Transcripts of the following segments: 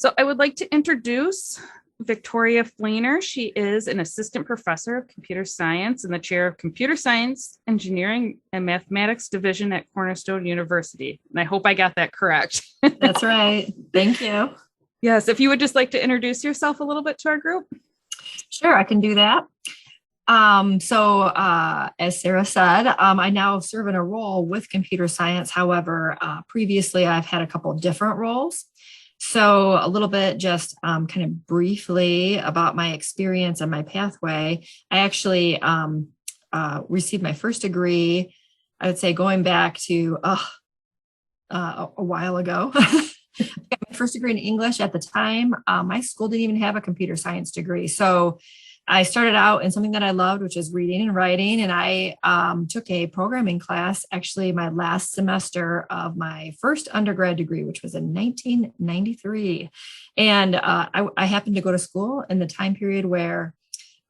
So I would like to introduce Victoria Fleenor. She is an assistant professor of computer science and the chair of computer science, engineering, and mathematics division at Cornerstone University. And I hope I got that correct. That's right. Thank you. Yes, if you would just like to introduce yourself a little bit to our group. Sure, I can do that. As Sarah said, I now serve in a role with computer science. However, previously I've had a couple of different roles. So a little bit just kind of briefly about my experience and my pathway. I actually received my first degree, I would say going back to a while ago. I got my first degree in English at the time. My school didn't even have a computer science degree. So I started out in something that I loved, which is reading and writing. And I took a programming class, actually my last semester of my first undergrad degree, which was in 1993. And I happened to go to school in the time period where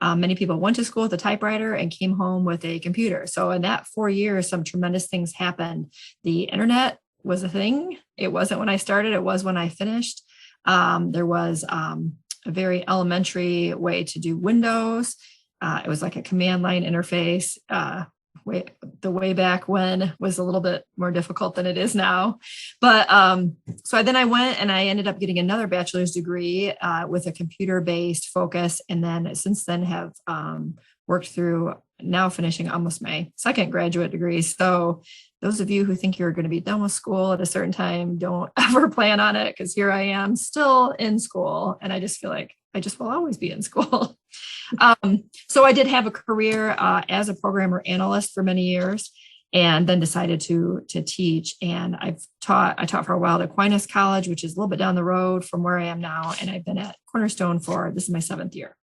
many people went to school with a typewriter and came home with a computer. So in that 4 years, some tremendous things happened. The internet was a thing. It wasn't when I started, it was when I finished. There was a very elementary way to do Windows. It was like a command line interface. The way back when was a little bit more difficult than it is now. But then I went and I ended up getting another bachelor's degree with a computer-based focus. And then since then have worked through now finishing almost my second graduate degree. So those of you who think you're going to be done with school at a certain time, don't ever plan on it, because here I am still in school. And I just feel like I just will always be in school. So I did have a career as a programmer analyst for many years, and then decided to teach. And I taught for a while at Aquinas College, which is a little bit down the road from where I am now. And I've been at Cornerstone this is my 7th year.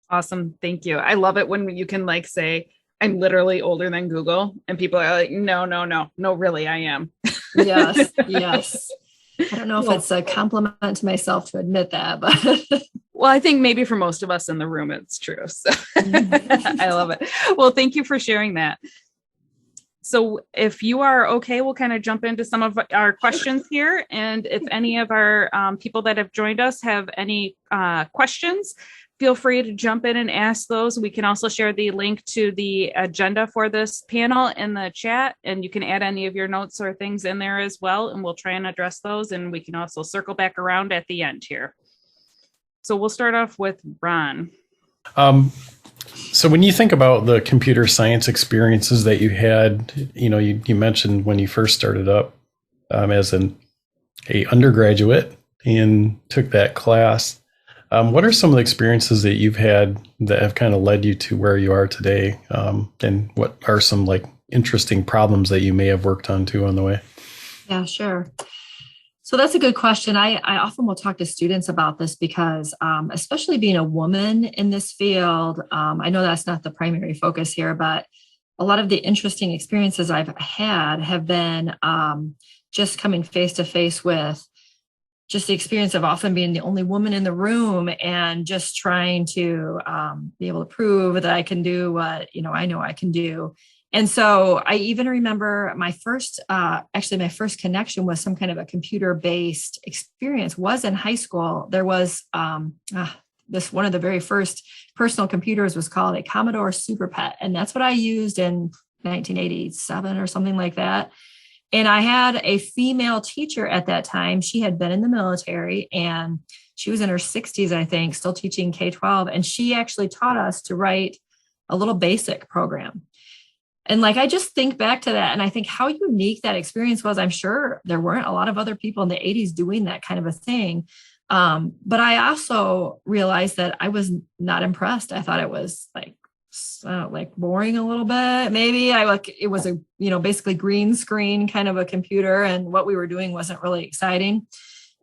Awesome. Thank you. I love it when you can say, I'm literally older than Google, and people are like, no, really, I am. Yes. I don't know if it's a compliment to myself to admit that, but well, I think maybe for most of us in the room, it's true. So I love it. Well, thank you for sharing that. So if you are okay, we'll kind of jump into some of our questions here. And if any of our people that have joined us have any questions, feel free to jump in and ask those. We can also share the link to the agenda for this panel in the chat, and you can add any of your notes or things in there as well, and we'll try and address those, and we can also circle back around at the end here. So we'll start off with Ron. So when you think about the computer science experiences that you had, you mentioned when you first started up as a undergraduate and took that class. What are some of the experiences that you've had that have kind of led you to where you are today? And what are some interesting problems that you may have worked on too on the way? Yeah, sure. So that's a good question. I often will talk to students about this because especially being a woman in this field, I know that's not the primary focus here, but a lot of the interesting experiences I've had have been just coming face to face with just the experience of often being the only woman in the room and just trying to be able to prove that I can do what, I know I can do. And so I even remember my first connection with some kind of a computer-based experience was in high school. There was one of the very first personal computers was called a Commodore Super Pet. And that's what I used in 1987 or something like that. And I had a female teacher at that time. She had been in the military and she was in her 60s, I think, still teaching K-12. And she actually taught us to write a little BASIC program. And I just think back to that and I think how unique that experience was. I'm sure there weren't a lot of other people in the 80s doing that kind of a thing. But I also realized that I was not impressed. I thought it was boring a little bit. Maybe it was a, basically green screen kind of a computer, and what we were doing wasn't really exciting.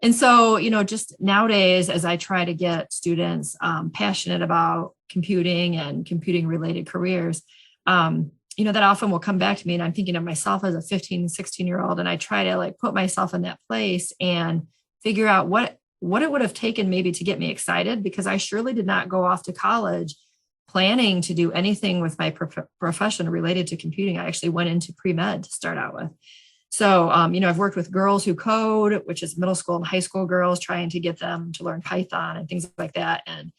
And so, just nowadays, as I try to get students passionate about computing and computing related careers, that often will come back to me, and I'm thinking of myself as a 15, 16-year-old, and I try to put myself in that place and figure out what it would have taken maybe to get me excited, because I surely did not go off to college planning to do anything with my profession related to computing. I actually went into pre-med to start out with. So, I've worked with girls who code, which is middle school and high school girls, trying to get them to learn Python and things like that. And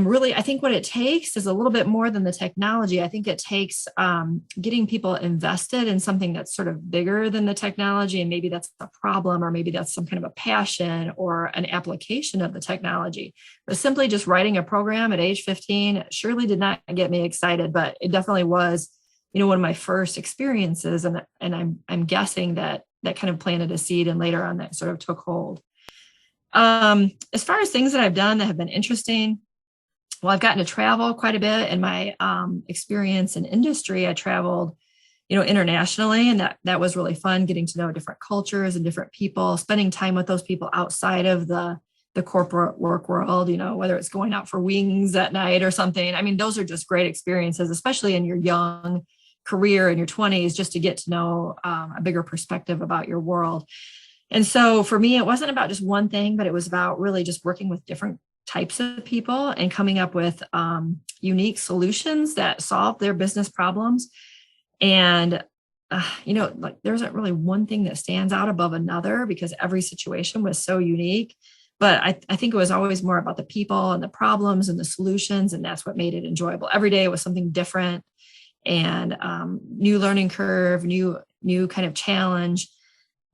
really, I think what it takes is a little bit more than the technology. I think it takes getting people invested in something that's sort of bigger than the technology. And maybe that's a problem, or maybe that's some kind of a passion or an application of the technology. But simply just writing a program at age 15 surely did not get me excited, but it definitely was, one of my first experiences. And I'm guessing that kind of planted a seed, and later on that sort of took hold. As far as things that I've done that have been interesting, well, I've gotten to travel quite a bit in my experience in industry. I traveled, internationally, and that was really fun, getting to know different cultures and different people, spending time with those people outside of the corporate work world, whether it's going out for wings at night or something. I mean, those are just great experiences, especially in your young career in your 20s, just to get to know a bigger perspective about your world. And so for me, it wasn't about just one thing, but it was about really just working with different types of people and coming up with unique solutions that solve their business problems. And, there isn't really one thing that stands out above another, because every situation was so unique. But I think it was always more about the people and the problems and the solutions. And that's what made it enjoyable. Every day was something different, and new learning curve, new kind of challenge.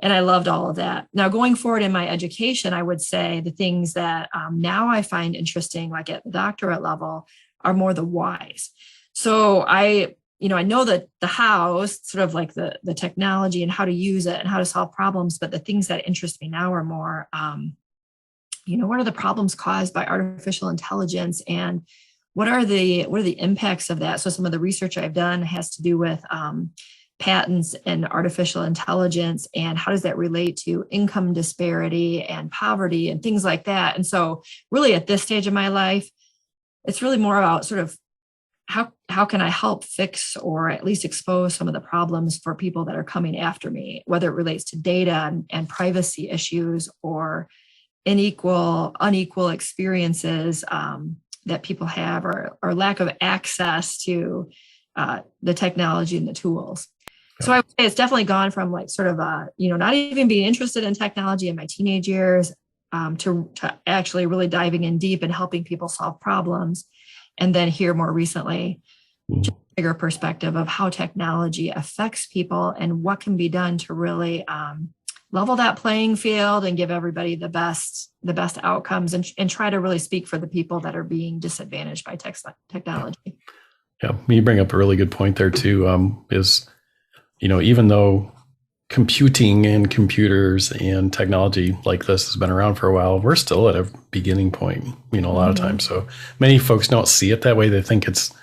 And I loved all of that. Now, going forward in my education, I would say the things that now I find interesting, like at the doctorate level, are more the whys. So I know that the hows, sort of like the technology and how to use it and how to solve problems, but the things that interest me now are more, what are the problems caused by artificial intelligence, and what are the impacts of that? So some of the research I've done has to do with patents and artificial intelligence, and how does that relate to income disparity and poverty and things like that. And so really at this stage of my life, it's really more about sort of how can I help fix or at least expose some of the problems for people that are coming after me, whether it relates to data and privacy issues, or unequal experiences that people have, or lack of access to the technology and the tools. So I would say it's definitely gone from like sort of not even being interested in technology in my teenage years to actually really diving in deep and helping people solve problems. And then here more recently, just a bigger perspective of how technology affects people and what can be done to really level that playing field and give everybody the best outcomes, and try to really speak for the people that are being disadvantaged by technology. Yeah, you bring up a really good point there too, is, even though computing and computers and technology like this has been around for a while, we're still at a beginning point, a lot of times. So many folks don't see it that way. They think it's,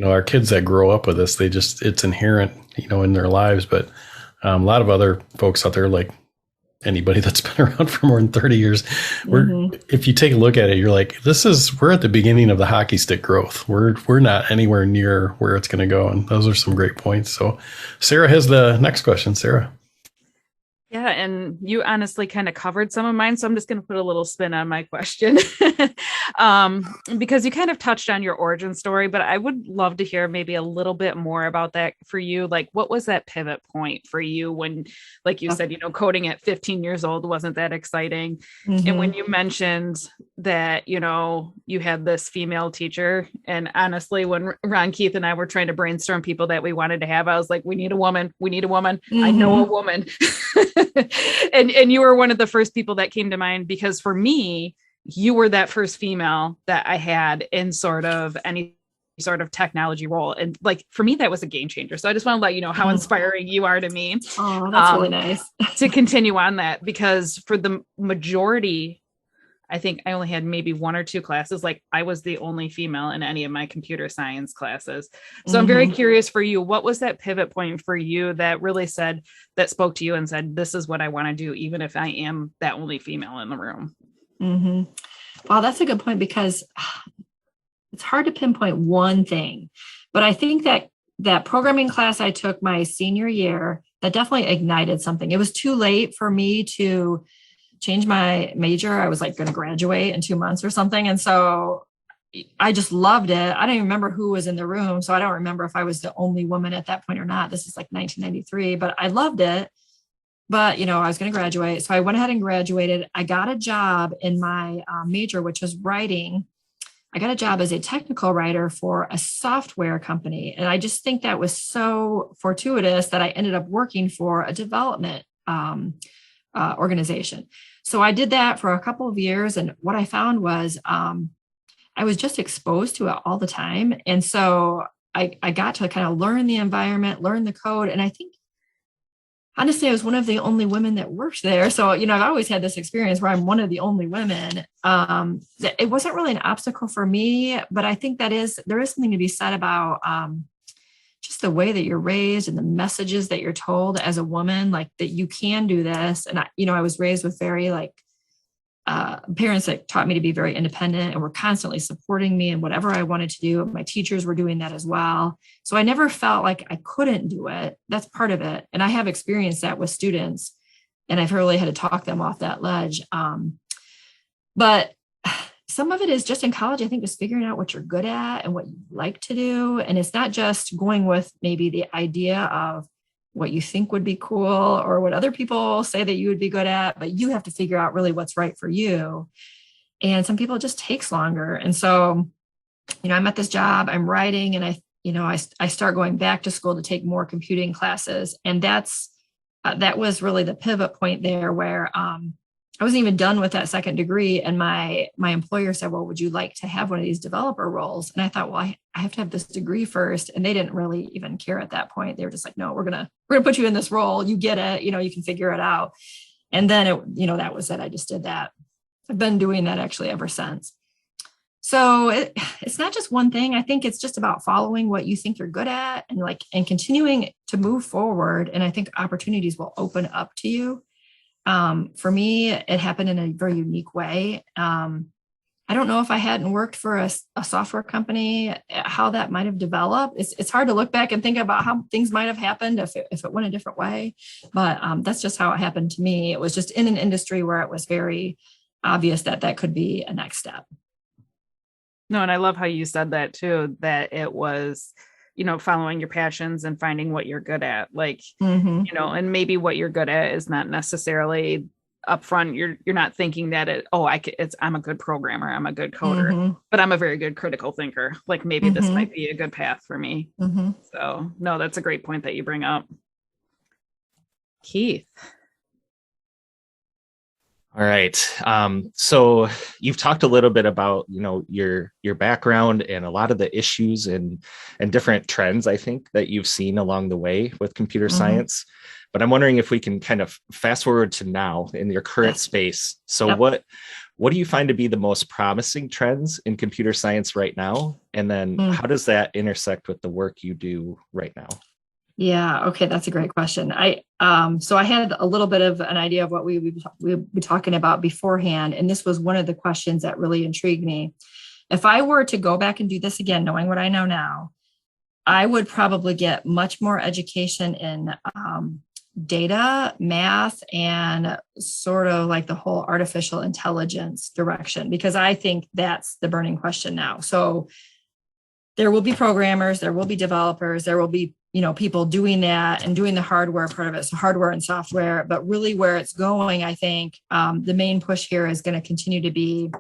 our kids that grow up with this, it's inherent, in their lives. But a lot of other folks out there, like anybody that's been around for more than 30 years, if you take a look at it, you're like, we're at the beginning of the hockey stick growth. We're not anywhere near where it's going to go. And those are some great points. So Sarah has the next question. Sarah. Yeah, and you honestly kind of covered some of mine, so I'm just going to put a little spin on my question because you kind of touched on your origin story, but I would love to hear maybe a little bit more about that for you. Like, what was that pivot point for you when, like you said, coding at 15 years old wasn't that exciting. And when you mentioned that, you had this female teacher, and honestly, when Ron, Keith, and I were trying to brainstorm people that we wanted to have, I was like, we need a woman. I know a woman. and you were one of the first people that came to mind, because for me, you were that first female that I had in sort of any sort of technology role. And like, for me, that was a game changer. So I just want to let you know how inspiring you are to me. Oh, that's really nice. To continue on that, because for the majority, I think I only had maybe one or two classes. Like, I was the only female in any of my computer science classes. So I'm very curious for you, what was that pivot point for you that really spoke to you and said, this is what I want to do, even if I am that only female in the room? Wow, that's a good point, because it's hard to pinpoint one thing, but I think that programming class I took my senior year, that definitely ignited something. It was too late for me to change my major. I was like going to graduate in 2 months or something. And so, I just loved it. I don't even remember who was in the room. So I don't remember if I was the only woman at that point or not. This is like 1993, but I loved it. But, I was going to graduate. So I went ahead and graduated. I got a job in my major, which was writing. I got a job as a technical writer for a software company. And I just think that was so fortuitous that I ended up working for a development organization. So I did that for a couple of years. And what I found was I was just exposed to it all the time. And so I got to kind of learn the environment, learn the code. And I think, honestly, I was one of the only women that worked there. So, I've always had this experience where I'm one of the only women. It wasn't really an obstacle for me, but I think there is something to be said about just the way that you're raised and the messages that you're told as a woman, like that you can do this. And I was raised with very parents that taught me to be very independent and were constantly supporting me in whatever I wanted to do. My teachers were doing that as well. So I never felt like I couldn't do it. That's part of it. And I have experienced that with students, and I've really had to talk them off that ledge. But some of it is just in college, I think, just figuring out what you're good at and what you like to do. And it's not just going with maybe the idea of what you think would be cool or what other people say that you would be good at, but you have to figure out really what's right for you. And some people it just takes longer. And so, I'm at this job, I'm writing, and I start going back to school to take more computing classes. And that was really the pivot point there where I wasn't even done with that second degree. And my employer said, well, would you like to have one of these developer roles? And I thought, well, I have to have this degree first. And they didn't really even care at that point. They were just like, no, we're going to put you in this role. You get it, you can figure it out. And then that was it. I just did that. I've been doing that actually ever since. So it's not just one thing. I think it's just about following what you think you're good at and continuing to move forward. And I think opportunities will open up to you. For me, it happened in a very unique way. I don't know if I hadn't worked for a software company, how that might have developed. It's hard to look back and think about how things might have happened if it went a different way. But that's just how it happened to me. It was just in an industry where it was very obvious that could be a next step. No, and I love how you said that too, that it was, following your passions and finding what you're good at, and maybe what you're good at is not necessarily upfront. You're not thinking that I'm a good programmer, I'm a good coder, but I'm a very good critical thinker. Like maybe this might be a good path for me. So no, that's a great point that you bring up. Keith. All right. So you've talked a little bit about, your background and a lot of the issues and different trends, I think, that you've seen along the way with computer science. But I'm wondering if we can kind of fast forward to now in your current space. So what do you find to be the most promising trends in computer science right now? And then how does that intersect with the work you do right now? Yeah. Okay. That's a great question. So I had a little bit of an idea of what we'd be talking about beforehand. And this was one of the questions that really intrigued me. If I were to go back and do this again, knowing what I know now, I would probably get much more education in data, math, and sort of like the whole artificial intelligence direction, because I think that's the burning question now. So there will be programmers, there will be developers, there will be people doing that and doing the hardware part of it. So hardware and software, but really where it's going, I think the main push here is going to continue to be,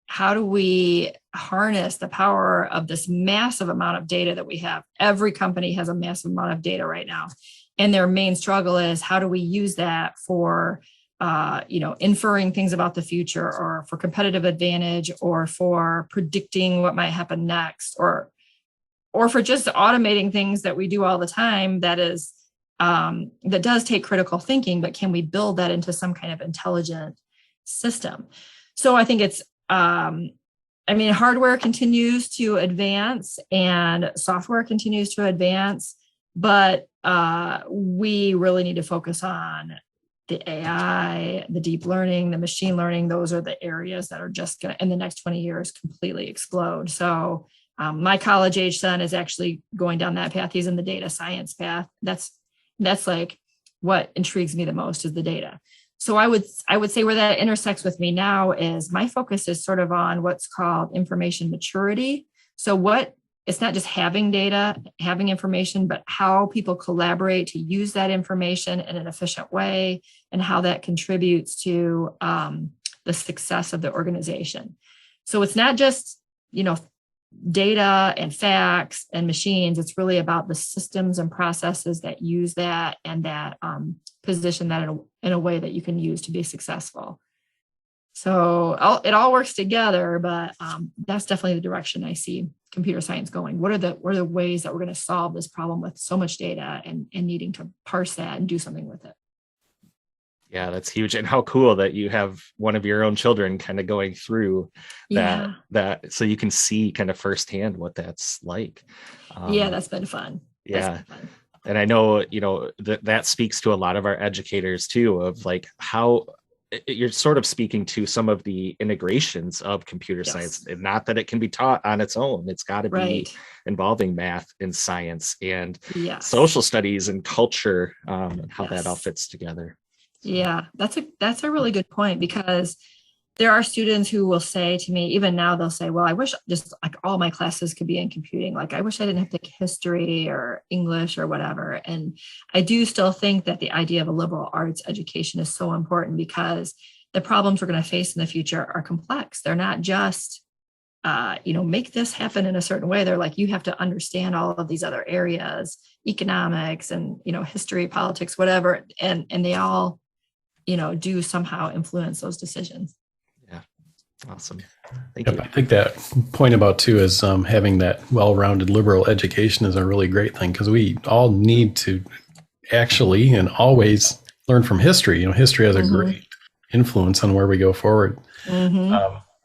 how do we harness the power of this massive amount of data that we have? Every company has a massive amount of data right now. And their main struggle is, how do we use that for, inferring things about the future, or for competitive advantage, or for predicting what might happen next, or for just automating things that we do all the time that does take critical thinking, but can we build that into some kind of intelligent system? So I think it's, hardware continues to advance and software continues to advance, but we really need to focus on the AI, the deep learning, the machine learning. Those are the areas that are just going to, in the next 20 years, completely explode. So my college age son is actually going down that path. He's in the data science path. That's like what intrigues me the most, is the data. So I would say where that intersects with me now is my focus is sort of on what's called information maturity. So it's not just having data, having information, but how people collaborate to use that information in an efficient way and how that contributes to the success of the organization. So it's not just, data and facts and machines. It's really about the systems and processes that use that and that position that in a way that you can use to be successful. So it all works together, but that's definitely the direction I see computer science going. What are the ways that we're going to solve this problem with so much data and needing to parse that and do something with it? Yeah, that's huge. And how cool that you have one of your own children kind of going through that so you can see kind of firsthand what that's like. That's been fun. Yeah. And I know, that speaks to a lot of our educators too, of like how you're sort of speaking to some of the integrations of computer science, and not that it can be taught on its own. It's got to be involving math and science and social studies and culture, and how that all fits together. Yeah, that's a really good point, because there are students who will say to me, even now, they'll say, well, I wish just like all my classes could be in computing. Like, I wish I didn't have to take history or English or whatever. And I do still think that the idea of a liberal arts education is so important, because the problems we're going to face in the future are complex. They're not just, make this happen in a certain way. They're like, you have to understand all of these other areas, economics and, history, politics, whatever. And they all, do somehow influence those decisions. Awesome. Thank you. I think that point about too is having that well-rounded liberal education is a really great thing, because we all need to actually and always learn from history. History has a great influence on where we go forward.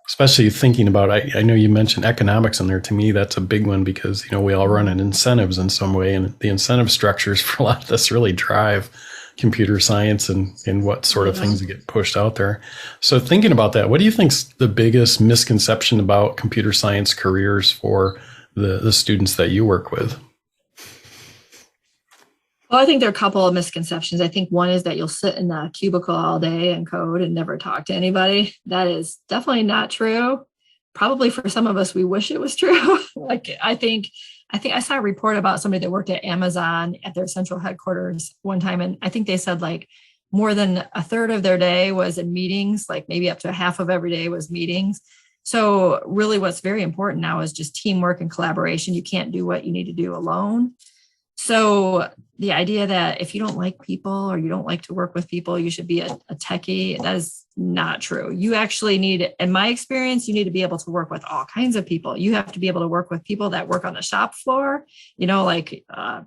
Especially thinking about, I know you mentioned economics in there. To me, that's a big one, because, we all run on incentives in some way, and the incentive structures for a lot of this really drive computer science and what sort of things get pushed out there. So thinking about that, what do you think's the biggest misconception about computer science careers for the students that you work with? Well, I think there are a couple of misconceptions. I think one is that you'll sit in a cubicle all day and code and never talk to anybody. That is definitely not true. Probably for some of us, we wish it was true. I think I saw a report about somebody that worked at Amazon at their central headquarters one time. And I think they said like more than a third of their day was in meetings, like maybe up to half of every day was meetings. So really what's very important now is just teamwork and collaboration. You can't do what you need to do alone. So the idea that if you don't like people or you don't like to work with people, you should be a techie, that is not true. You actually need, in my experience, you need to be able to work with all kinds of people. You have to be able to work with people that work on the shop floor,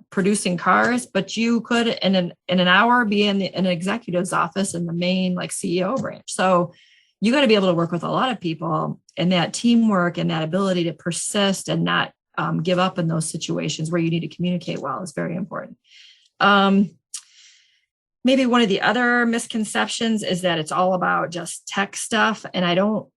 producing cars, but you could in an hour be in an executive's office in the main CEO branch. So you got to be able to work with a lot of people, and that teamwork and that ability to persist and not give up in those situations where you need to communicate well is very important. Maybe one of the other misconceptions is that it's all about just tech stuff. And I don't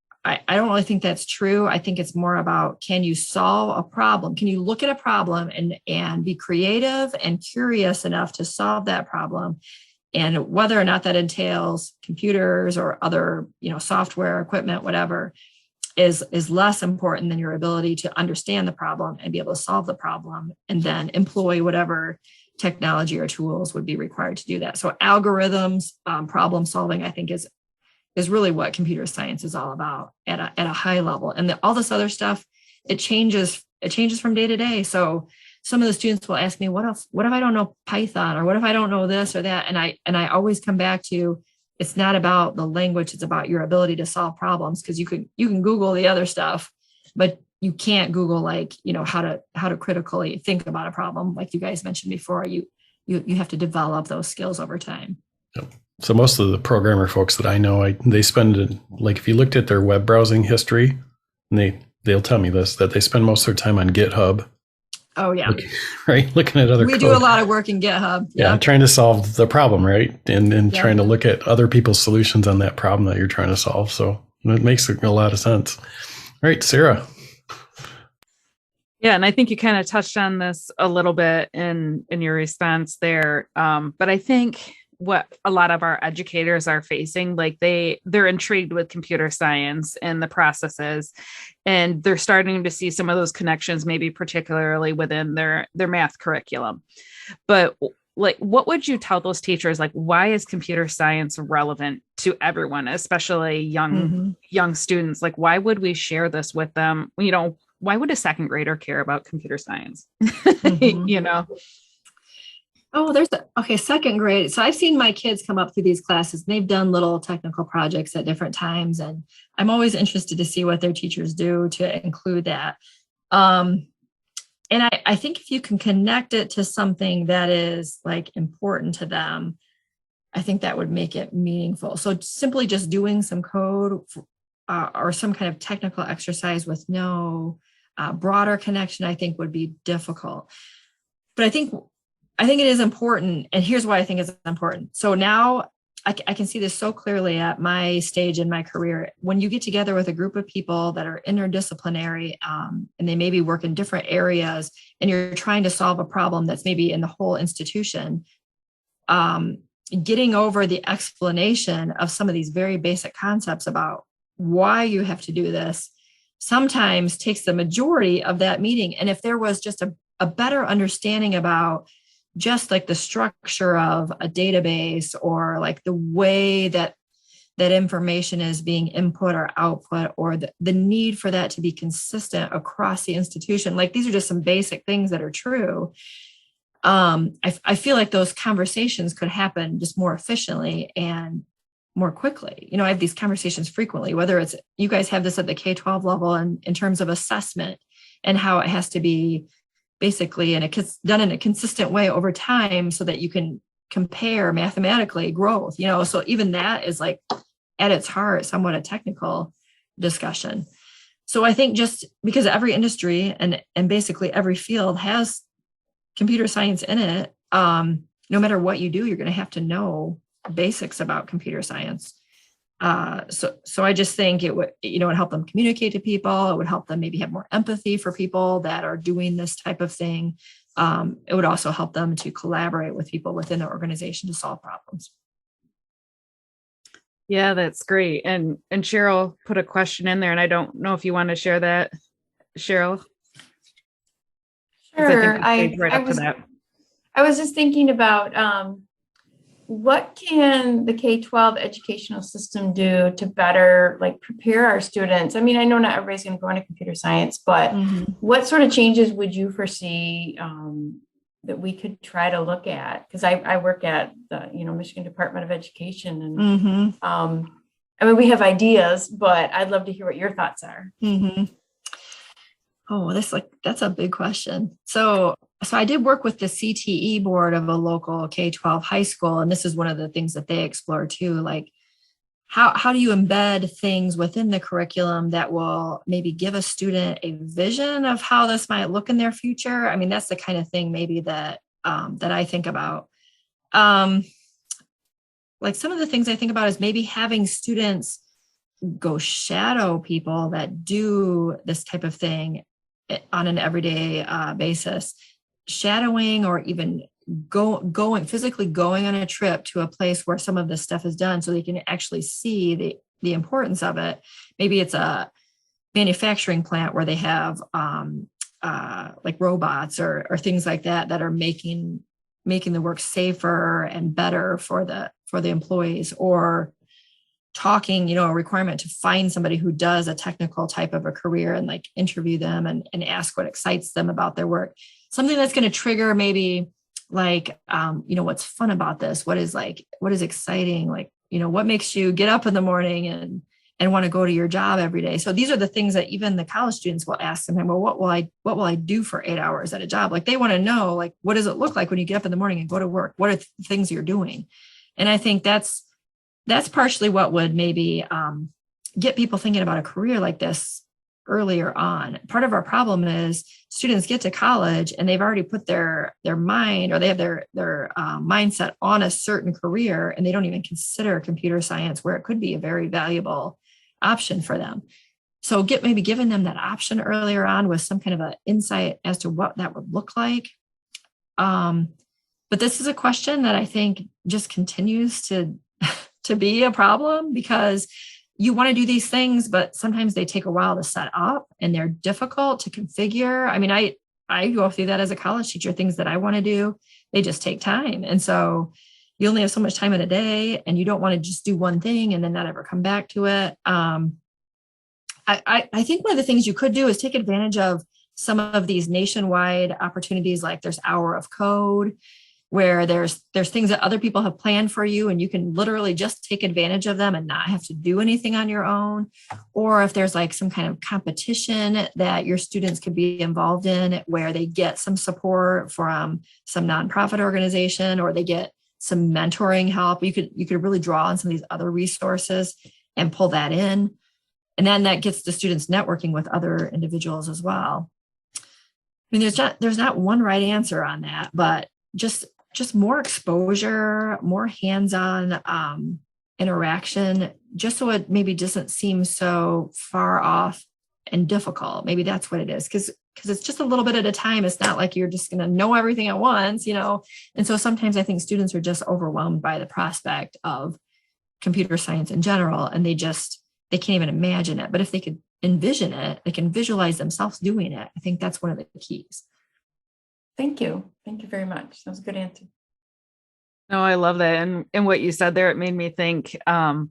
really think that's true. I think it's more about, can you solve a problem? Can you look at a problem and be creative and curious enough to solve that problem? And whether or not that entails computers or other, software, equipment, whatever, is less important than your ability to understand the problem and be able to solve the problem, and then employ whatever technology or tools would be required to do that. So algorithms, problem solving, I think is really what computer science is all about at a high level. And all this other stuff, it changes from day to day. So some of the students will ask me, what if I don't know Python, or what if I don't know this or that? And I always come back to, it's not about the language, it's about your ability to solve problems, because you can Google the other stuff, but you can't Google how to critically think about a problem. Like you guys mentioned before, you have to develop those skills over time. Yep. So most of the programmer folks that I know, they spend, if you looked at their web browsing history, and they'll tell me this, that they spend most of their time on GitHub. Oh yeah. Looking at other We code. do a lot of work in GitHub. Yeah. Trying to solve the problem, right? And trying to look at other people's solutions on that problem that you're trying to solve. So it makes a lot of sense. All right, Sarah. Yeah, and I think you kind of touched on this a little bit in your response there. But I think what a lot of our educators are facing. Like they're intrigued with computer science and the processes, and they're starting to see some of those connections, maybe particularly within their math curriculum. But like, what would you tell those teachers? Like, why is computer science relevant to everyone, especially young students? Like, why would we share this with them? You know, why would a second grader care about computer science? You know? Oh, second grade. So I've seen my kids come up through these classes and they've done little technical projects at different times. And I'm always interested to see what their teachers do to include that. And I think if you can connect it to something that is like important to them, I think that would make it meaningful. So simply just doing some code or some kind of technical exercise with no broader connection, I think would be difficult. But I think it is important. And here's why I think it's important. So now I can see this so clearly at my stage in my career. When you get together with a group of people that are interdisciplinary and they maybe work in different areas and you're trying to solve a problem that's maybe in the whole institution, getting over the explanation of some of these very basic concepts about why you have to do this sometimes takes the majority of that meeting. And if there was just a better understanding about just like the structure of a database or like the way that information is being input or output, or the need for that to be consistent across the institution. Like these are just some basic things that are true. I feel like those conversations could happen just more efficiently and more quickly. You know, I have these conversations frequently, whether it's you guys have this at the K-12 level and in terms of assessment and how it has to be basically done in a consistent way over time so that you can compare mathematically growth, you know, so even that is like at its heart, somewhat a technical discussion. So I think just because every industry and basically every field has computer science in it, no matter what you do, you're going to have to know basics about computer science. So I just think it would, you know, it help them communicate to people. It would help them maybe have more empathy for people that are doing this type of thing. It would also help them to collaborate with people within the organization to solve problems. Yeah, that's great. And Cheryl put a question in there, and I don't know if you want to share that, Cheryl. Sure. I was just thinking about what can the K-12 educational system do to better like prepare our students? I mean, I know not everybody's going to go into computer science, but what sort of changes would you foresee that we could try to look at? Because I work at the Michigan Department of Education, and I mean, we have ideas, but I'd love to hear what your thoughts are. Oh, that's a big question. So I did work with the CTE board of a local K-12 high school. And this is one of the things that they explore too. Like how do you embed things within the curriculum that will maybe give a student a vision of how this might look in their future? I mean, that's the kind of thing maybe that I think about. Like some of the things I think about is maybe having students go shadow people that do this type of thing on an everyday basis, shadowing or even physically going on a trip to a place where some of this stuff is done so they can actually see the importance of it. Maybe it's a manufacturing plant where they have like robots or things like that are making the work safer and better for the employees, or talking, a requirement to find somebody who does a technical type of a career and like interview them and ask what excites them about their work. Something that's going to trigger maybe like, what's fun about this? What is exciting? Like, what makes you get up in the morning and want to go to your job every day? So these are the things that even the college students will ask them, well, what will I do for 8 hours at a job? Like they want to know, like, what does it look like when you get up in the morning and go to work? What are the things you're doing? And I think that's partially what would maybe get people thinking about a career like this earlier on. Part of our problem is students get to college and they've already put their mind, or they have their mindset on a certain career, and they don't even consider computer science, where it could be a very valuable option for them. So maybe giving them that option earlier on with some kind of an insight as to what that would look like. But But this is a question that I think just continues to be a problem, because you want to do these things, but sometimes they take a while to set up and they're difficult to configure. I mean, I go through that as a college teacher. Things that I want to do, they just take time. And so you only have so much time in a day, and you don't want to just do one thing and then not ever come back to it. I think one of the things you could do is take advantage of some of these nationwide opportunities. Like there's Hour of Code, where there's things that other people have planned for you, and you can literally just take advantage of them and not have to do anything on your own. Or if there's like some kind of competition that your students could be involved in, where they get some support from some nonprofit organization, or they get some mentoring help, you could really draw on some of these other resources and pull that in. And then that gets the students networking with other individuals as well. I mean, there's not one right answer on that, but just more exposure, more hands-on interaction, just so it maybe doesn't seem so far off and difficult. Maybe that's what it is, because it's just a little bit at a time. It's not like you're just going to know everything at once, And so sometimes I think students are just overwhelmed by the prospect of computer science in general, and they can't even imagine it. But if they could envision it, they can visualize themselves doing it. I think that's one of the keys. Thank you. Thank you very much. That was a good answer. No, I love that. And what you said there, it made me think around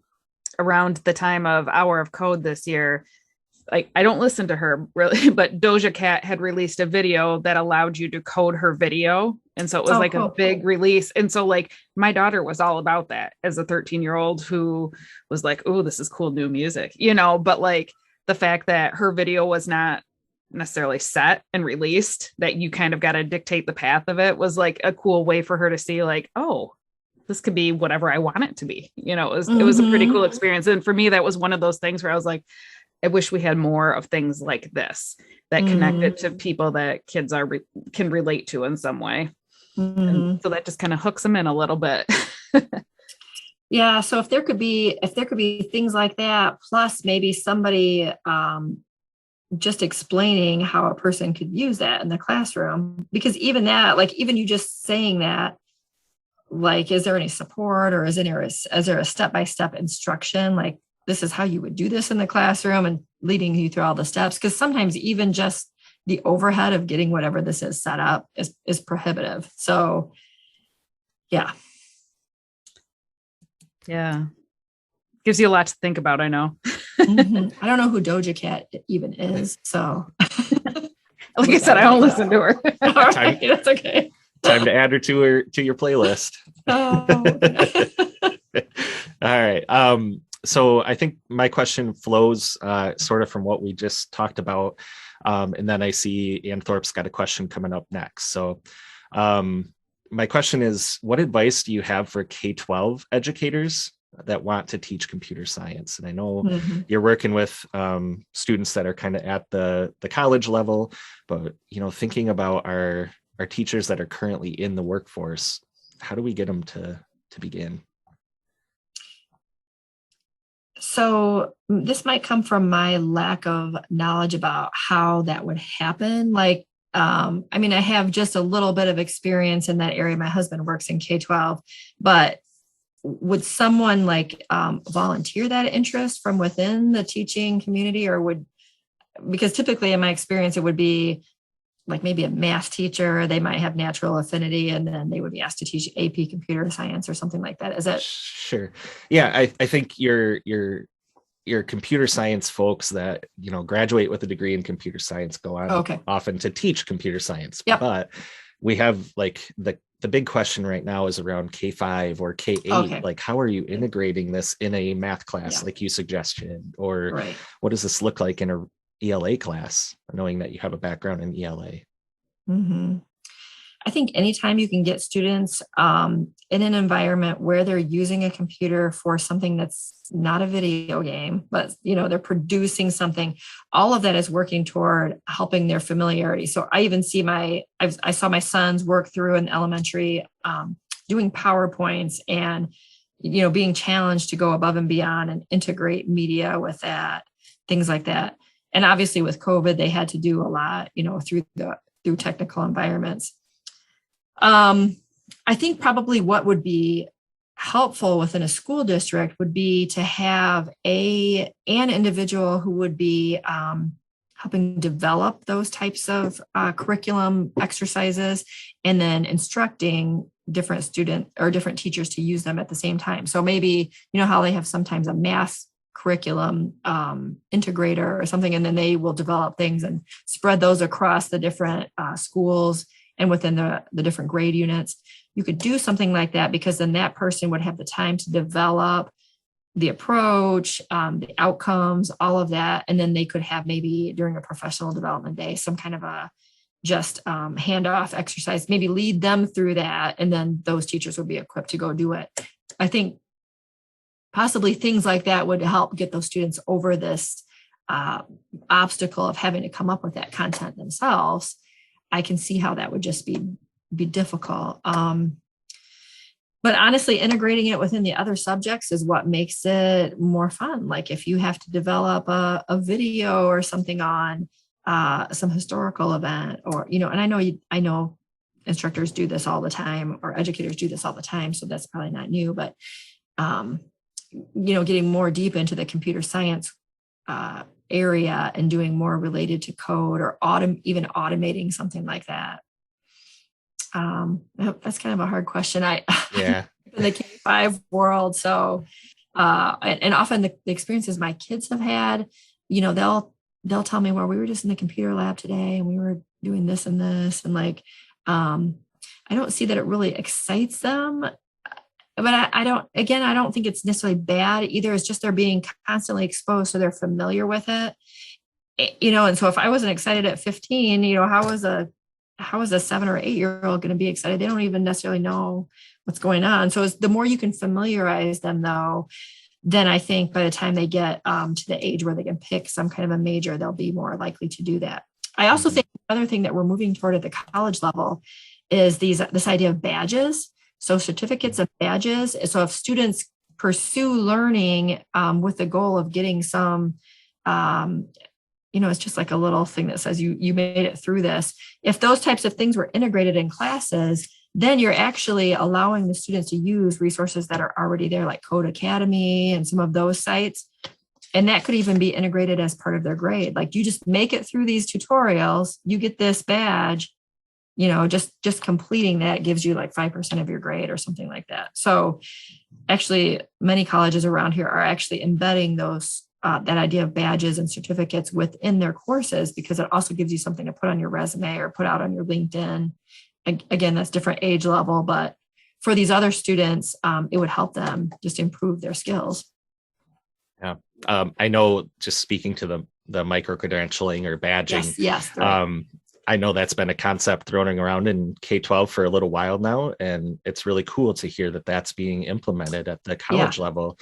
the time of Hour of Code this year, like I don't listen to her really, but Doja Cat had released a video that allowed you to code her video. And so it was cool. A big release. And so like my daughter was all about that as a 13-year-old who was like, oh, this is cool new music, but like the fact that her video was not necessarily set and released, that you kind of got to dictate the path of it, was like a cool way for her to see like, oh, this could be whatever I want it to be. It was a pretty cool experience. And for me, that was one of those things where I was like, I wish we had more of things like this that connected to people that kids can relate to in some way. And so that just kind of hooks them in a little bit. Yeah. So if there could be things like that, plus maybe somebody just explaining how a person could use that in the classroom, because even that, like even you just saying that, like, is there any support, or is there a step-by-step instruction? Like, this is how you would do this in the classroom, and leading you through all the steps. Because sometimes even just the overhead of getting whatever this is set up is prohibitive. So yeah. Yeah. Gives you a lot to think about, I know. I don't know who Doja Cat even is. So like I said, I don't listen to her. All right, that's okay. Time to add her to your playlist. Oh. All right. So I think my question flows sort of from what we just talked about. And then I see Ann Thorpe's got a question coming up next. So my question is, what advice do you have for K-12 educators that want to teach computer science? And I know you're working with students that are kind of at the college level, but thinking about our teachers that are currently in the workforce, how do we get them to begin? So this might come from my lack of knowledge about how that would happen. Like, I have just a little bit of experience in that area. My husband works in K-12, but would someone volunteer that interest from within the teaching community, because typically in my experience, it would be like maybe a math teacher, they might have natural affinity, and then they would be asked to teach AP computer science or something like that. Is that? Sure. Yeah. I think your computer science folks that, graduate with a degree in computer science go on often to teach computer science. Yep. But we have the big question right now is around K-5 or K-8. Okay. Like, how are you integrating this in a math class like you suggested? Or what does this look like in a ELA class, knowing that you have a background in ELA? I think anytime you can get students in an environment where they're using a computer for something that's not a video game, but they're producing something, all of that is working toward helping their familiarity. So I even see I saw my sons work through in elementary, doing PowerPoints and being challenged to go above and beyond and integrate media with that, things like that. And obviously with COVID, they had to do a lot, through technical environments. I think probably what would be helpful within a school district would be to have an individual who would be helping develop those types of curriculum exercises, and then instructing different student or different teachers to use them at the same time. So maybe, how they have sometimes a math curriculum integrator or something, and then they will develop things and spread those across the different schools and within the different grade units. You could do something like that, because then that person would have the time to develop the approach, the outcomes, all of that. And then they could have maybe during a professional development day, some kind of a just handoff exercise, maybe lead them through that. And then those teachers would be equipped to go do it. I think possibly things like that would help get those students over this obstacle of having to come up with that content themselves. I can see how that would just be difficult. But honestly, integrating it within the other subjects is what makes it more fun. Like if you have to develop a video or something on some historical event, or, and I know instructors do this all the time, or educators do this all the time. So that's probably not new, but, getting more deep into the computer science area and doing more related to code, or even automating something like that. That's kind of a hard question. In the K-5 world. So, and often the experiences my kids have had, they'll tell me, well, we were just in the computer lab today and we were doing this and this. And I don't see that it really excites them, but I don't think it's necessarily bad either. It's just they're being constantly exposed, so they're familiar with it, and so if I wasn't excited at 15, how is a 7 or 8 year old going to be excited? They don't even necessarily know what's going on. So the more you can familiarize them, though, then I think by the time they get to the age where they can pick some kind of a major, they'll be more likely to do that. I also think another thing that we're moving toward at the college level is this idea of badges. So certificates and badges. So if students pursue learning with the goal of getting some, it's just like a little thing that says you made it through this. If those types of things were integrated in classes, then you're actually allowing the students to use resources that are already there, like Code Academy and some of those sites. And that could even be integrated as part of their grade. Like you just make it through these tutorials, you get this badge, just completing that gives you like 5% of your grade or something like that. So actually many colleges around here are actually embedding those that idea of badges and certificates within their courses, because it also gives you something to put on your resume or put out on your LinkedIn. Again, that's different age level, but for these other students, it would help them just improve their skills. Yeah. I know, just speaking to the micro-credentialing or badging, yes, right. I know that's been a concept thrown around in K-12 for a little while now, and it's really cool to hear that that's being implemented at the college level.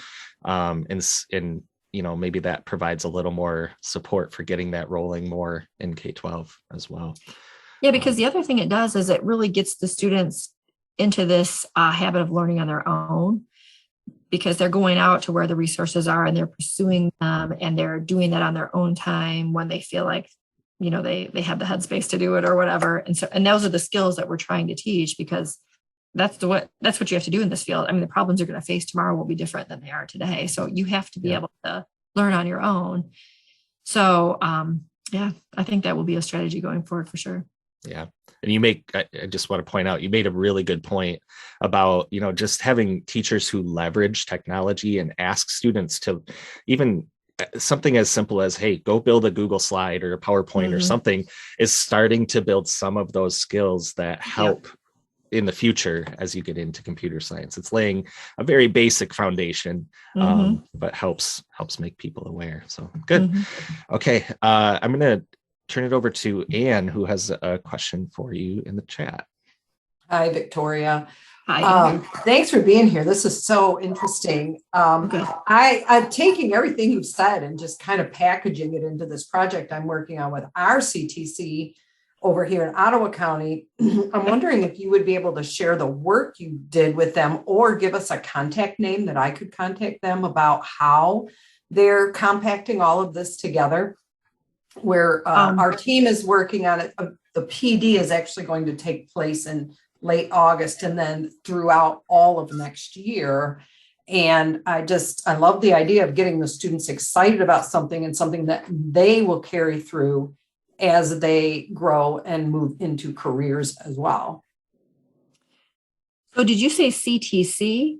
And maybe that provides a little more support for getting that rolling more in K-12 as well. Yeah, because the other thing it does is it really gets the students into this habit of learning on their own, because they're going out to where the resources are and they're pursuing them, and they're doing that on their own time when they feel like, they have the headspace to do it or whatever. And those are the skills that we're trying to teach, because that's what you have to do in this field. I mean, the problems you're going to face tomorrow will be different than they are today. So you have to be able to learn on your own. So, I think that will be a strategy going forward for sure. Yeah. And I just want to point out, you made a really good point about, just having teachers who leverage technology and ask students to even something as simple as, hey, go build a Google slide or a PowerPoint or something, is starting to build some of those skills that help in the future as you get into computer science. It's laying a very basic foundation, but helps make people aware. So good. Okay. I'm going to turn it over to Anne, who has a question for you in the chat. Hi, Victoria. Hi. Thanks for being here. This is so interesting. I'm taking everything you've said and just kind of packaging it into this project I'm working on with our CTC over here in Ottawa County. I'm wondering if you would be able to share the work you did with them, or give us a contact name that I could contact them about how they're compacting all of this together. Where our team is working on it. The PD is actually going to take place in late August, and then throughout all of next year. And I love the idea of getting the students excited about something and something that they will carry through as they grow and move into careers as well. So did you say CTC?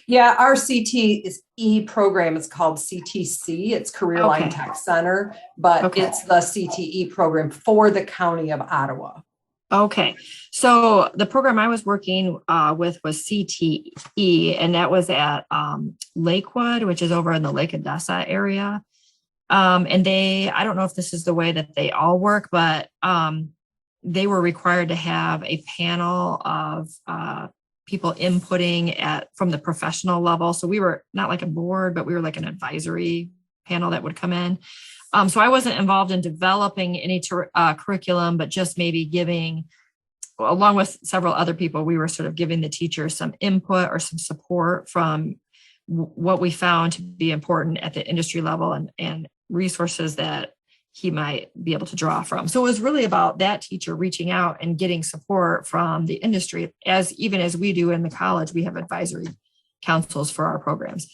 Yeah, our CTE program is called CTC. It's Career Line Tech Center, but it's the CTE program for the County of Ottawa. Okay. So the program I was working with was CTE, and that was at Lakewood, which is over in the Lake Odessa area. And I don't know if this is the way that they all work, but they were required to have a panel of people inputting from the professional level. So we were not like a board, but we were like an advisory panel that would come in. So I wasn't involved in developing any curriculum, but just maybe giving, along with several other people, we were sort of giving the teachers some input or some support from what we found to be important at the industry level and resources that he might be able to draw from. So it was really about that teacher reaching out and getting support from the industry, even as we do in the college, we have advisory councils for our programs.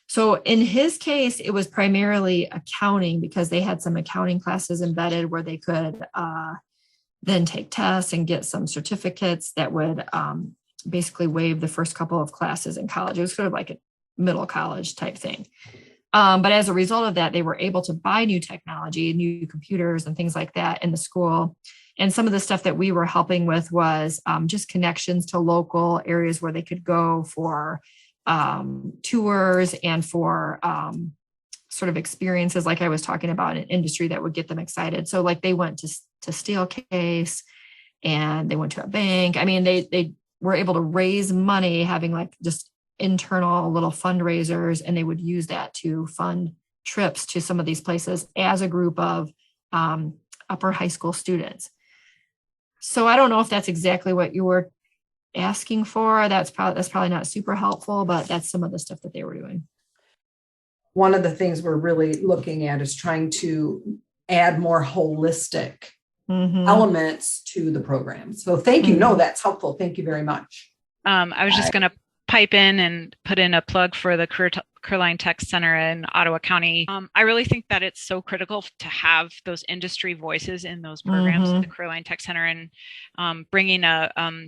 So in his case, it was primarily accounting because they had some accounting classes embedded where they could then take tests and get some certificates that would basically waive the first couple of classes in college. It was sort of like a middle college type thing. But as a result of that, they were able to buy new technology, new computers and things like that in the school. And some of the stuff that we were helping with was just connections to local areas where they could go for tours and for sort of experiences like I was talking about in industry that would get them excited. So like they went to Steelcase and they went to a bank. I mean, they were able to raise money having like just internal little fundraisers, and they would use that to fund trips to some of these places as a group of upper high school students. So I don't know if that's exactly what you were asking for. That's probably not super helpful, but that's some of the stuff that they were doing. One of the things we're really looking at is trying to add more holistic elements to the program. So thank you. No, that's helpful. Thank you very much. I was just going to pipe in and put in a plug for the Careerline Tech Center in Ottawa County. I really think that it's so critical to have those industry voices in those programs at the Careerline Tech Center, and bringing a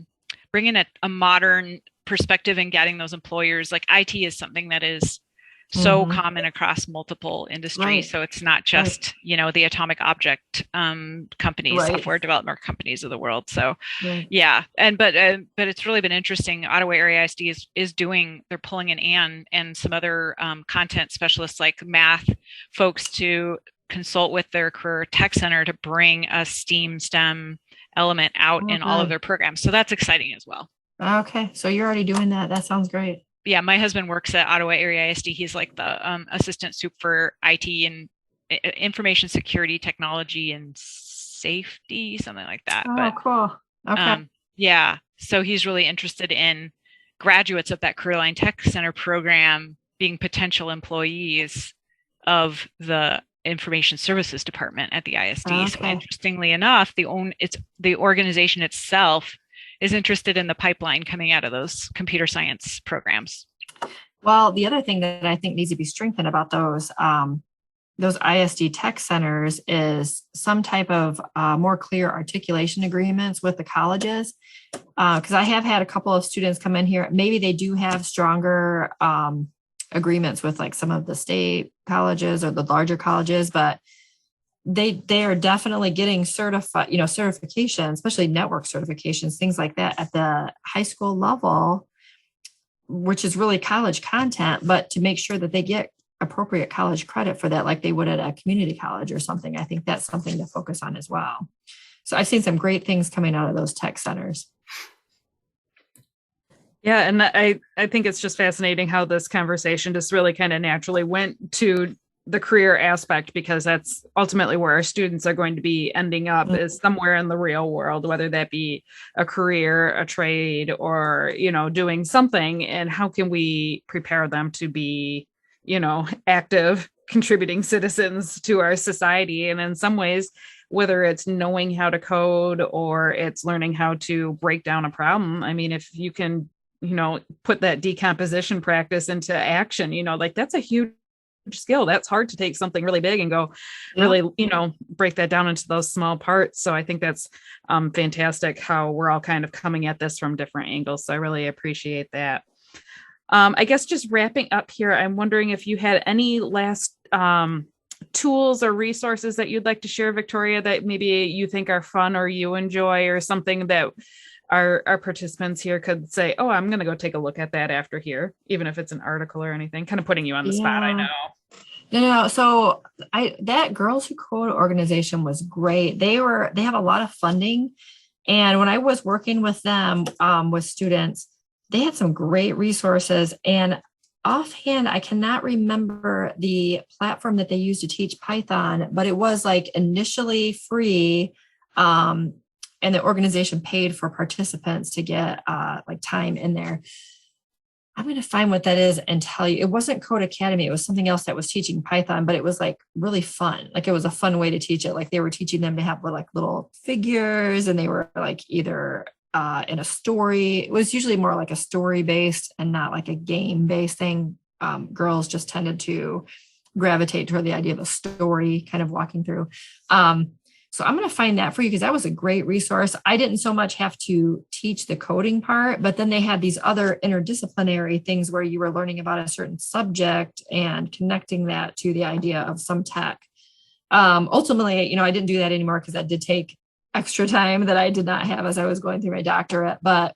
modern perspective and getting those employers. Like IT is something that is so common across multiple industries. Right. So it's not just, the atomic object companies, software development companies of the world. So yeah. But it's really been interesting. Ottawa Area ISD they're pulling in Anne and some other content specialists like math folks to consult with their career tech center to bring a STEM element out in all of their programs. So that's exciting as well. Okay. So you're already doing that. That sounds great. Yeah, my husband works at Ottawa Area ISD. He's like the assistant soup for IT and information security, technology, and safety, something like that. Oh, cool. Okay. Yeah, so he's really interested in graduates of that Careerline Tech Center program being potential employees of the information services department at the ISD. Okay. So interestingly enough, the organization itself is interested in the pipeline coming out of those computer science programs. Well, the other thing that I think needs to be strengthened about those ISD tech centers is some type of more clear articulation agreements with the colleges. Because I have had a couple of students come in here. Maybe they do have stronger agreements with like some of the state colleges or the larger colleges, but they are definitely getting certification, especially network certifications, things like that at the high school level, which is really college content, but to make sure that they get appropriate college credit for that, like they would at a community college or something. I think that's something to focus on as well. So I've seen some great things coming out of those tech centers. Yeah. And I think it's just fascinating how this conversation just really kind of naturally went to the career aspect, because that's ultimately where our students are going to be ending up, is somewhere in the real world, whether that be a career, a trade, or, doing something. And how can we prepare them to be, active, contributing citizens to our society? And in some ways, whether it's knowing how to code or it's learning how to break down a problem. I mean, if you can, put that decomposition practice into action, like that's a huge skill. That's hard to take something really big and go really, break that down into those small parts. So I think that's fantastic how we're all kind of coming at this from different angles. So I really appreciate that. I guess just wrapping up here, I'm wondering if you had any last tools or resources that you'd like to share, Victoria, that maybe you think are fun or you enjoy, or something that our participants here could say, oh, I'm going to go take a look at that after here, even if it's an article or anything. Kind of putting you on the spot, I know. So that Girls Who Code organization was great. They have a lot of funding. And when I was working with them, with students, they had some great resources. And offhand, I cannot remember the platform that they used to teach Python, but it was like initially free. And the organization paid for participants to get like time in there. I'm going to find what that is and tell you. It wasn't Code Academy. It was something else that was teaching Python, but it was like really fun. Like it was a fun way to teach it. Like they were teaching them to have like little figures, and they were like either in a story. It was usually more like a story based and not like a game based thing. Girls just tended to gravitate toward the idea of a story kind of walking through. So I'm going to find that for you, because that was a great resource. I didn't so much have to teach the coding part, but then they had these other interdisciplinary things where you were learning about a certain subject and connecting that to the idea of some tech. Ultimately, I didn't do that anymore because that did take extra time that I did not have as I was going through my doctorate, but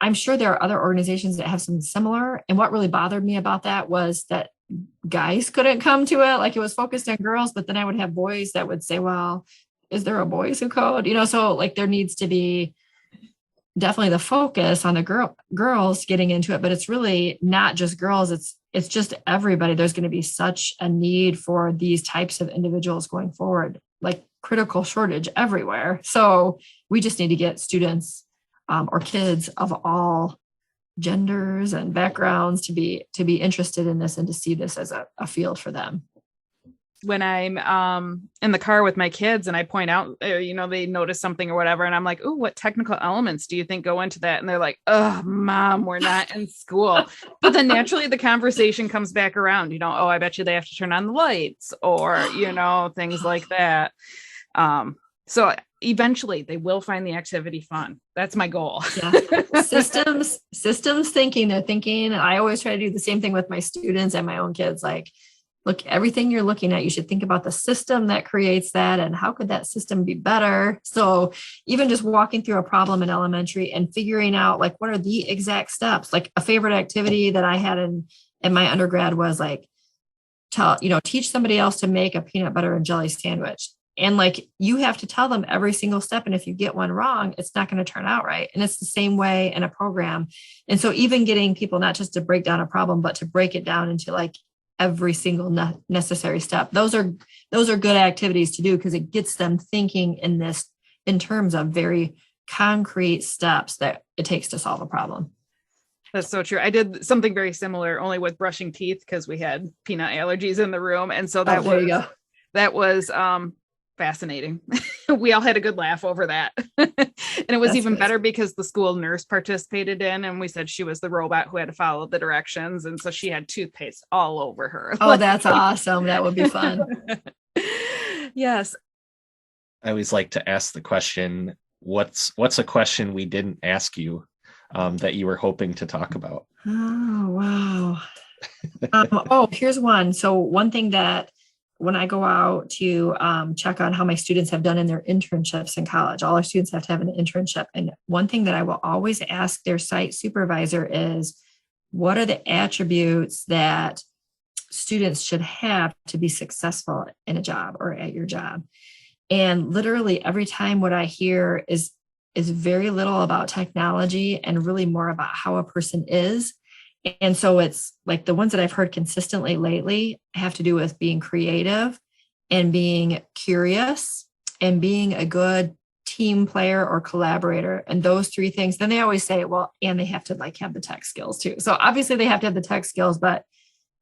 I'm sure there are other organizations that have something similar. And what really bothered me about that was that guys couldn't come to it. Like it was focused on girls, but then I would have boys that would say, well, is there a Boys Who Code? So like there needs to be definitely the focus on the girls getting into it, but it's really not just girls. It's just everybody. There's going to be such a need for these types of individuals going forward, like critical shortage everywhere. So we just need to get students or kids of all genders and backgrounds to be interested in this and to see this as a field for them. When I'm in the car with my kids and I point out, they notice something or whatever, and I'm like, oh, what technical elements do you think go into that? And they're like, oh, Mom, we're not in school. But then naturally the conversation comes back around, oh, I bet you they have to turn on the lights or, things like that. So eventually they will find the activity fun. That's my goal. Yeah. Systems thinking. They're thinking. And I always try to do the same thing with my students and my own kids. Like, look, everything you're looking at, you should think about the system that creates that and how could that system be better? So even just walking through a problem in elementary and figuring out like, what are the exact steps? Like a favorite activity that I had in my undergrad was like, teach somebody else to make a peanut butter and jelly sandwich. And like, you have to tell them every single step. And if you get one wrong, it's not going to turn out right. And it's the same way in a program. And so even getting people not just to break down a problem, but to break it down into like every single necessary step. Those are good activities to do because it gets them thinking in terms of very concrete steps that it takes to solve a problem. That's so true. I did something very similar, only with brushing teeth because we had peanut allergies in the room. And so that was fascinating. We all had a good laugh over that. And it was even better because the school nurse participated in, and we said she was the robot who had to follow the directions. And so she had toothpaste all over her. Oh, that's awesome. That would be fun. Yes. I always like to ask the question, what's a question we didn't ask you that you were hoping to talk about? Oh, wow. Here's one. So one thing that when I go out to check on how my students have done in their internships in college, all our students have to have an internship. And one thing that I will always ask their site supervisor is, what are the attributes that students should have to be successful in a job or at your job? And literally every time what I hear is very little about technology and really more about how a person is. And so it's like the ones that I've heard consistently lately have to do with being creative and being curious and being a good team player or collaborator. And those three things, then they always say, well, and they have to like have the tech skills too. So obviously they have to have the tech skills, but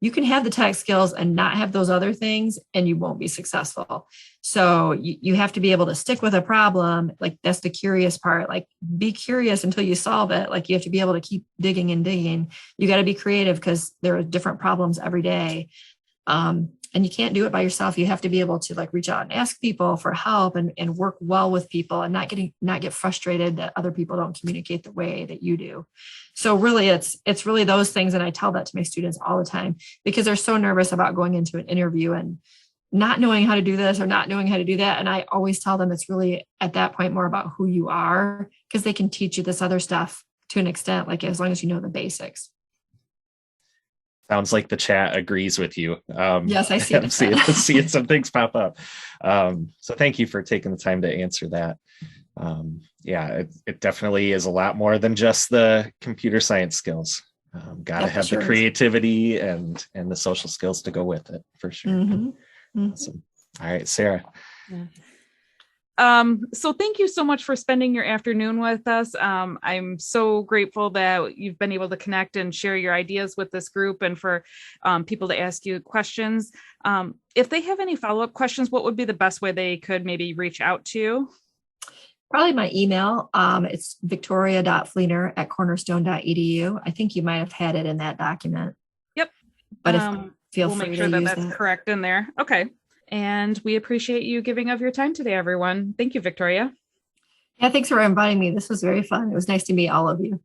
You can have the tech skills and not have those other things, and you won't be successful. So you have to be able to stick with a problem. Like, that's the curious part. Like, be curious until you solve it. Like, you have to be able to keep digging and digging. You got to be creative because there are different problems every day. And you can't do it by yourself. You have to be able to like reach out and ask people for help and work well with people and not get frustrated that other people don't communicate the way that you do. So really it's really those things. And I tell that to my students all the time because they're so nervous about going into an interview and not knowing how to do this or not knowing how to do that. And I always tell them it's really at that point more about who you are, because they can teach you this other stuff to an extent, like as long as you know the basics. Sounds like the chat agrees with you. Yes, I see. I'm seeing some things pop up. So thank you for taking the time to answer that. It definitely is a lot more than just the computer science skills. Got to have the creativity and the social skills to go with it, for sure. Mm-hmm. Mm-hmm. Awesome. All right, Sarah. Yeah. So thank you so much for spending your afternoon with us. I'm so grateful that you've been able to connect and share your ideas with this group and for people to ask you questions. If they have any follow-up questions, what would be the best way they could maybe reach out to you? Probably my email. It's victoria.fleenor@cornerstone.edu. I think you might have had it in that document. Yep. But feel we'll free make sure to use that's correct in there. Okay. And we appreciate you giving of your time today, everyone. Thank you, Victoria. Yeah, thanks for inviting me. This was very fun. It was nice to meet all of you.